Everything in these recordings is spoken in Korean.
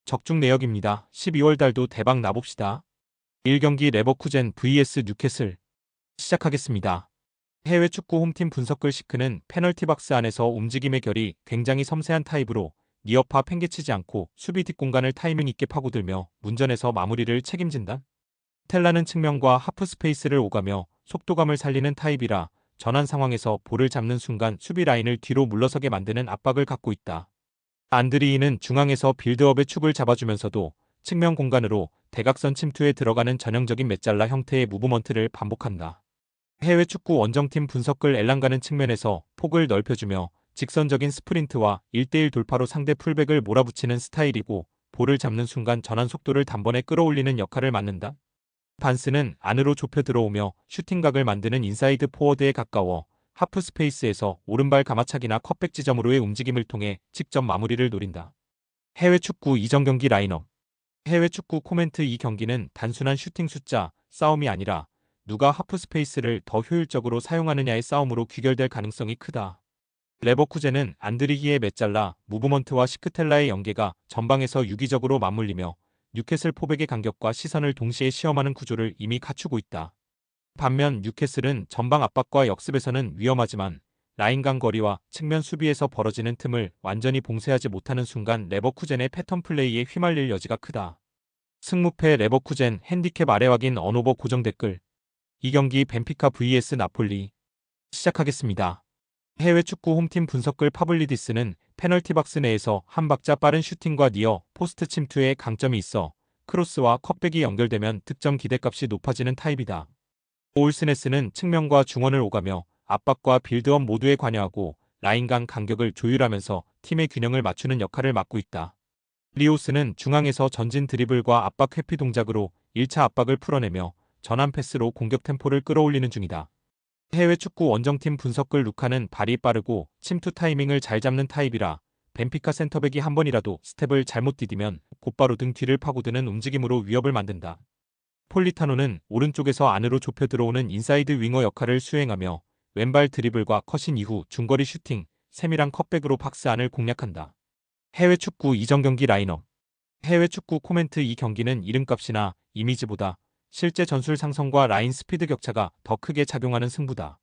적중 내역입니다. 12월 달도 대박 나봅시다. 1경기 레버쿠젠 vs 뉴캐슬 시작하겠습니다. 해외 축구 홈팀 분석글 시크는 페널티 박스 안에서 움직임의 결이 굉장히 섬세한 타입으로 니어파 팽개치지 않고 수비 뒷공간을 타이밍 있게 파고들며 문전에서 마무리를 책임진다. 텔라는 측면과 하프 스페이스를 오가며 속도감을 살리는 타입이라 전환 상황에서 볼을 잡는 순간 수비 라인을 뒤로 물러서게 만드는 압박을 갖고 있다. 안드리이는 중앙에서 빌드업의 축을 잡아주면서도 측면 공간으로 대각선 침투에 들어가는 전형적인 메잘라 형태의 무브먼트를 반복한다. 해외 축구 원정팀 분석글 엘랑가는 측면에서 폭을 넓혀주며 직선적인 스프린트와 1대1 돌파로 상대 풀백을 몰아붙이는 스타일이고 볼을 잡는 순간 전환 속도를 단번에 끌어올리는 역할을 맡는다. 반스는 안으로 좁혀 들어오며 슈팅각을 만드는 인사이드 포워드에 가까워 하프 스페이스에서 오른발 가마차기나 컵백 지점으로의 움직임을 통해 직접 마무리를 노린다. 해외 축구 이전 경기 라인업. 해외 축구 코멘트. 이 경기는 단순한 슈팅 숫자 싸움이 아니라 누가 하프 스페이스를 더 효율적으로 사용하느냐의 싸움으로 귀결될 가능성이 크다. 레버쿠젠은 안드리히의 메잘라, 무브먼트와 시크텔라의 연계가 전방에서 유기적으로 맞물리며 뉴캐슬 포백의 간격과 시선을 동시에 시험하는 구조를 이미 갖추고 있다. 반면 뉴캐슬은 전방 압박과 역습에서는 위험하지만 라인 간 거리와 측면 수비에서 벌어지는 틈을 완전히 봉쇄하지 못하는 순간 레버쿠젠의 패턴 플레이에 휘말릴 여지가 크다. 승무패 레버쿠젠 핸디캡 아래 확인 언오버 고정 댓글. 이 경기 벤피카 vs 나폴리 시작하겠습니다. 해외 축구 홈팀 분석글 파블리디스는 페널티 박스 내에서 한 박자 빠른 슈팅과 니어 포스트 침투에 강점이 있어 크로스와 컵백이 연결되면 득점 기대값이 높아지는 타입이다. 올스네스는 측면과 중원을 오가며 압박과 빌드업 모두에 관여하고 라인 간 간격을 조율하면서 팀의 균형을 맞추는 역할을 맡고 있다. 리오스는 중앙에서 전진 드리블과 압박 회피 동작으로 1차 압박을 풀어내며 전환 패스로 공격 템포를 끌어올리는 중이다. 해외 축구 원정팀 분석글 루카는 발이 빠르고 침투 타이밍을 잘 잡는 타입이라 벤피카 센터백이 한 번이라도 스텝을 잘못 디디면 곧바로 등 뒤를 파고드는 움직임으로 위협을 만든다. 폴리타노는 오른쪽에서 안으로 좁혀 들어오는 인사이드 윙어 역할을 수행하며 왼발 드리블과 컷인 이후 중거리 슈팅, 세밀한 컷백으로 박스 안을 공략한다. 해외 축구 이전 경기 라인업. 해외 축구 코멘트. 이 경기는 이름값이나 이미지보다 실제 전술 상성과 라인 스피드 격차가 더 크게 작용하는 승부다.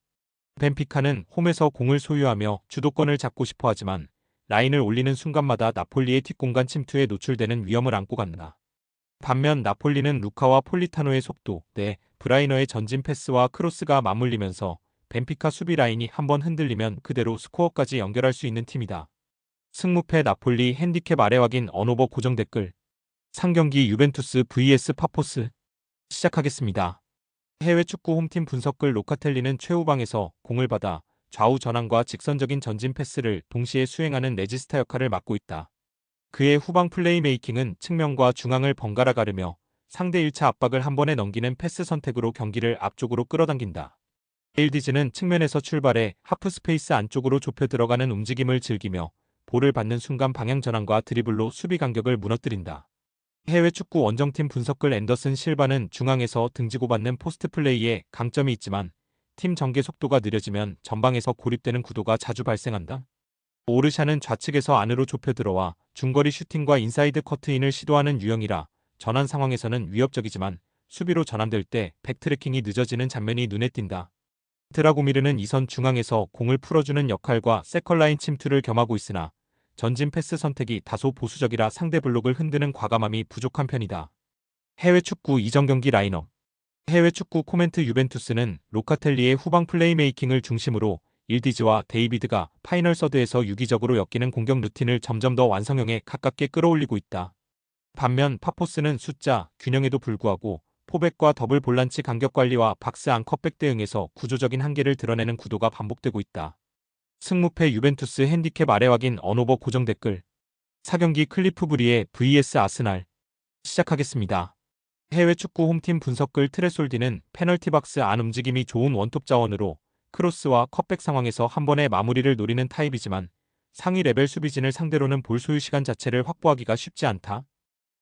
벤피카는 홈에서 공을 소유하며 주도권을 잡고 싶어 하지만 라인을 올리는 순간마다 나폴리의 뒷공간 침투에 노출되는 위험을 안고 간다. 반면 나폴리는 루카와 폴리타노의 속도, 브라이너의 전진 패스와 크로스가 맞물리면서 벤피카 수비 라인이 한번 흔들리면 그대로 스코어까지 연결할 수 있는 팀이다. 승무패 나폴리 핸디캡 아래 확인 언오버 고정 댓글. 상경기 유벤투스 vs 파포스 시작하겠습니다. 해외 축구 홈팀 분석글 로카텔리는 최후방에서 공을 받아 좌우 전환과 직선적인 전진 패스를 동시에 수행하는 레지스타 역할을 맡고 있다. 그의 후방 플레이메이킹은 측면과 중앙을 번갈아 가르며 상대 1차 압박을 한 번에 넘기는 패스 선택으로 경기를 앞쪽으로 끌어당긴다. 에일디즈는 측면에서 출발해 하프 스페이스 안쪽으로 좁혀 들어가는 움직임을 즐기며 볼을 받는 순간 방향 전환과 드리블로 수비 간격을 무너뜨린다. 해외 축구 원정팀 분석글 앤더슨 실바는 중앙에서 등지고 받는 포스트 플레이에 강점이 있지만 팀 전개 속도가 느려지면 전방에서 고립되는 구도가 자주 발생한다. 오르샤는 좌측에서 안으로 좁혀 들어와 중거리 슈팅과 인사이드 커트인을 시도하는 유형이라 전환 상황에서는 위협적이지만 수비로 전환될 때 백트래킹이 늦어지는 장면이 눈에 띈다. 드라고미르는 이선 중앙에서 공을 풀어주는 역할과 세컨라인 침투를 겸하고 있으나 전진 패스 선택이 다소 보수적이라 상대 블록을 흔드는 과감함이 부족한 편이다. 해외 축구 이전 경기 라인업. 해외 축구 코멘트. 유벤투스는 로카텔리의 후방 플레이메이킹을 중심으로 일디즈와 데이비드가 파이널 서드에서 유기적으로 엮이는 공격 루틴을 점점 더 완성형에 가깝게 끌어올리고 있다. 반면 파포스는 숫자, 균형에도 불구하고 포백과 더블 볼란치 간격 관리와 박스 안 컷백 대응에서 구조적인 한계를 드러내는 구도가 반복되고 있다. 승무패 유벤투스 핸디캡 아래 확인 언오버 고정 댓글. 4경기 클리프 브리의 vs 아스날 시작하겠습니다. 해외 축구 홈팀 분석글 트레솔디는 페널티 박스 안 움직임이 좋은 원톱 자원으로 크로스와 컷백 상황에서 한 번에 마무리를 노리는 타입이지만 상위 레벨 수비진을 상대로는 볼 소유 시간 자체를 확보하기가 쉽지 않다.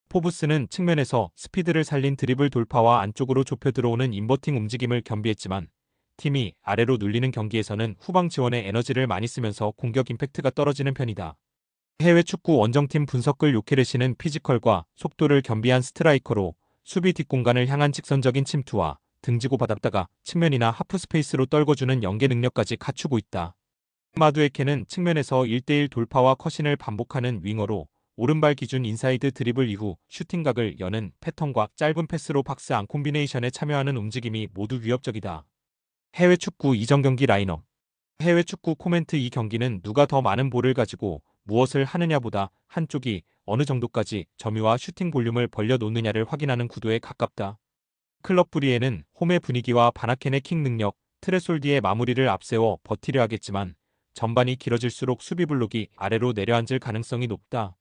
포브스는 측면에서 스피드를 살린 드리블 돌파와 안쪽으로 좁혀 들어오는 인버팅 움직임을 겸비했지만 팀이 아래로 눌리는 경기에서는 후방 지원에 에너지를 많이 쓰면서 공격 임팩트가 떨어지는 편이다. 해외 축구 원정팀 분석글 요케레시는 피지컬과 속도를 겸비한 스트라이커로 수비 뒷공간을 향한 직선적인 침투와 등지고 받았다가 측면이나 하프 스페이스로 떨궈주는 연계 능력까지 갖추고 있다. 마두에케는 측면에서 1대1 돌파와 컷신을 반복하는 윙어로 오른발 기준 인사이드 드리블 이후 슈팅각을 여는 패턴과 짧은 패스로 박스 안 콤비네이션에 참여하는 움직임이 모두 위협적이다. 해외 축구 이전 경기 라인업. 해외 축구 코멘트. 이 경기는 누가 더 많은 볼을 가지고 무엇을 하느냐보다 한쪽이 어느 정도까지 점유와 슈팅 볼륨을 벌려놓느냐를 확인하는 구도에 가깝다. 클럽 브리에는 홈의 분위기와 바나켄의 킥 능력, 트레솔디의 마무리를 앞세워 버티려 하겠지만 전반이 길어질수록 수비 블록이 아래로 내려앉을 가능성이 높다.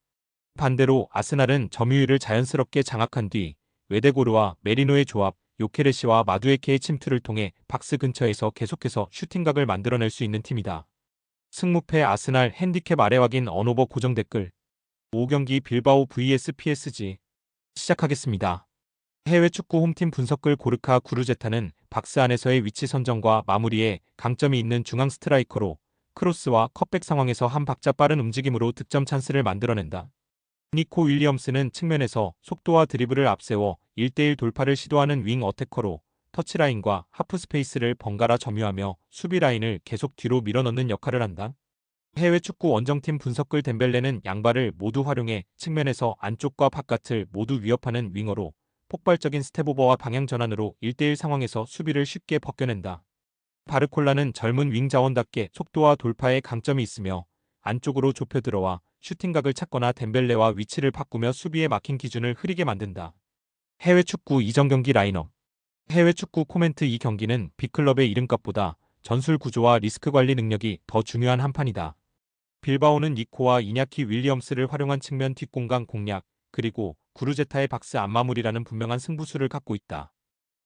반대로 아스날은 점유율을 자연스럽게 장악한 뒤 웨데고르와 메리노의 조합, 요케레시와 마두에케의 침투를 통해 박스 근처에서 계속해서 슈팅각을 만들어낼 수 있는 팀이다. 승무패. 아스날 핸디캡 아래 확인. 언오버 고정 댓글. 5경기 빌바오 vs PSG. 시작하겠습니다. 해외 축구 홈팀 분석글. 고르카 구르제타는 박스 안에서의 위치 선정과 마무리에 강점이 있는 중앙 스트라이커로 크로스와 컷백 상황에서 한 박자 빠른 움직임으로 득점 찬스를 만들어낸다. 니코 윌리엄스는 측면에서 속도와 드리블을 앞세워 1대1 돌파를 시도하는 윙 어태커로 터치라인과 하프 스페이스를 번갈아 점유하며 수비 라인을 계속 뒤로 밀어넣는 역할을 한다. 해외 축구 원정팀 분석글. 덴벨레는 양발을 모두 활용해 측면에서 안쪽과 바깥을 모두 위협하는 윙어로 폭발적인 스텝오버와 방향 전환으로 1대1 상황에서 수비를 쉽게 벗겨낸다. 바르콜라는 젊은 윙 자원답게 속도와 돌파에 강점이 있으며 안쪽으로 좁혀 들어와 슈팅각을 찾거나 덴벨레와 위치를 바꾸며 수비에 막힌 기준을 흐리게 만든다. 해외 축구 이전 경기 라인업. 해외 축구 코멘트. 이 경기는 빅클럽의 이름값보다 전술 구조와 리스크 관리 능력이 더 중요한 한판이다. 빌바오는 니코와 이냐키 윌리엄스를 활용한 측면 뒷공간 공략, 그리고 구르제타의 박스 안 마무리라는 분명한 승부수를 갖고 있다.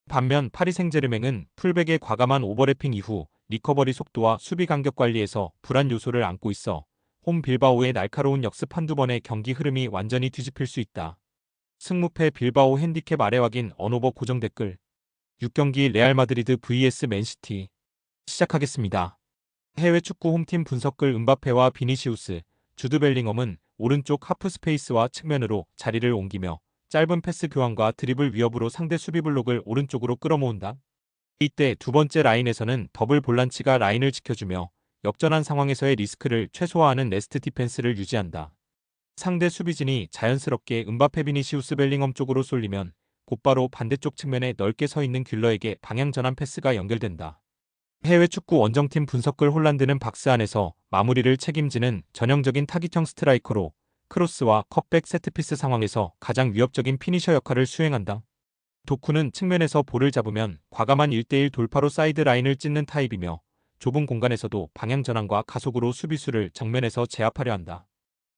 반면 파리 생제르맹은 풀백의 과감한 오버래핑 이후 리커버리 속도와 수비 간격 관리에서 불안 요소를 안고 있어 홈 빌바오의 날카로운 역습 한두 번의 경기 흐름이 완전히 뒤집힐 수 있다. 승무패. 빌바오 핸디캡 아래 확인. 언오버 고정 댓글. 6경기 레알 마드리드 vs 맨시티. 시작하겠습니다. 해외 축구 홈팀 분석글. 음바페와 비니시우스, 주드 벨링엄은 오른쪽 하프 스페이스와 측면으로 자리를 옮기며 짧은 패스 교환과 드리블 위협으로 상대 수비 블록을 오른쪽으로 끌어모은다. 이때 두 번째 라인에서는 더블 볼란치가 라인을 지켜주며 역전한 상황에서의 리스크를 최소화하는 네스트 디펜스를 유지한다. 상대 수비진이 자연스럽게 음바페 비니시우스 벨링엄 쪽으로 쏠리면 곧바로 반대쪽 측면에 넓게 서 있는 귤러에게 방향 전환 패스가 연결된다. 해외 축구 원정팀 분석글. 홀란드는 박스 안에서 마무리를 책임지는 전형적인 타깃형 스트라이커로 크로스와 컷백 세트피스 상황에서 가장 위협적인 피니셔 역할을 수행한다. 도쿠는 측면에서 볼을 잡으면 과감한 1대1 돌파로 사이드 라인을 찢는 타입이며 좁은 공간에서도 방향 전환과 가속으로 수비수를 정면에서 제압하려 한다.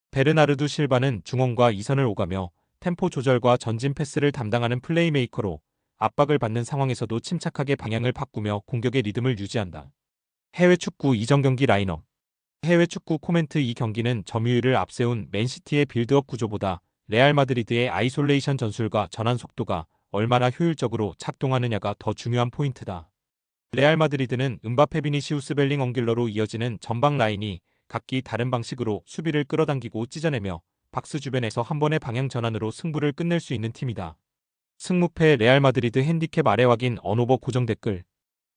베르나르두 실바는 중원과 이선을 오가며 템포 조절과 전진 패스를 담당하는 플레이메이커로 압박을 받는 상황에서도 침착하게 방향을 바꾸며 공격의 리듬을 유지한다. 해외 축구 이전 경기 라인업. 해외 축구 코멘트. 이 경기는 점유율을 앞세운 맨시티의 빌드업 구조보다 레알 마드리드의 아이솔레이션 전술과 전환 속도가 얼마나 효율적으로 작동하느냐가 더 중요한 포인트다. 레알 마드리드는 음바페 비니시우스 벨링엄 귤러로 이어지는 전방 라인이 각기 다른 방식으로 수비를 끌어당기고 찢어내며 박스 주변에서 한 번의 방향 전환으로 승부를 끝낼 수 있는 팀이다. 승무패. 레알 마드리드 핸디캡 아래 확인. 언오버 고정 댓글.